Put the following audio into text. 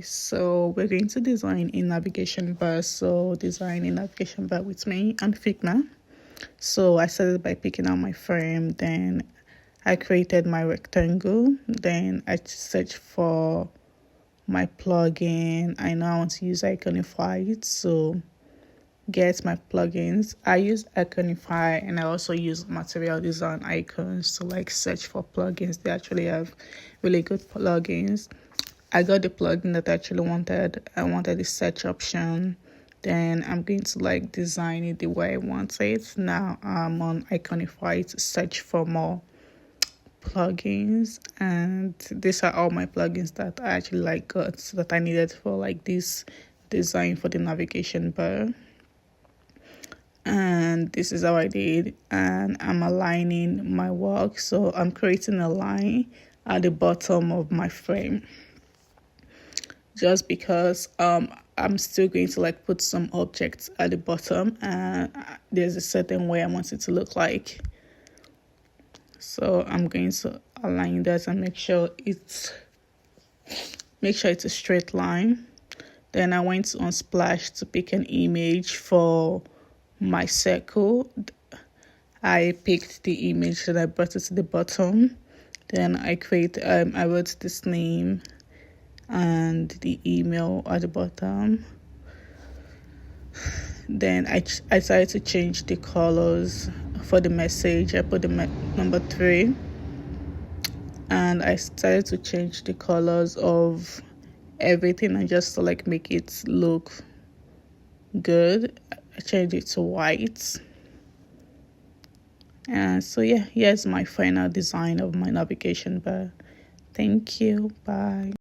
So we're going to design a navigation bar. So design a navigation bar with me and Figma. So I started by picking out my frame, then I created my rectangle, then I searched for my plugin. I know I want to use Iconify, so get my plugins. I use Iconify and I also use material design icons to like search for plugins. They actually have really good plugins. I got the plugin that I actually wanted. I wanted the search option. Then I'm going to like design it the way I want it. Now I'm on Iconify to search for more plugins, and these are all my plugins that I actually like got that I needed for like this design for the navigation bar. And this is how I did, and I'm aligning my work. So I'm creating a line at the bottom of my frame, just because I'm still going to like put some objects at the bottom, and there's a certain way I want it to look like. So I'm going to align that and make sure it's a straight line. Then I went on Splash to pick an image for my circle. I picked the image and I brought it to the bottom. Then I wrote this name and the email at the bottom. Then I started to change the colors for the message. I put the number 3, and I started to change the colors of everything, and just to like make it look good, I changed it to white. And so yeah, here's my final design of my navigation bar. Thank you. Bye.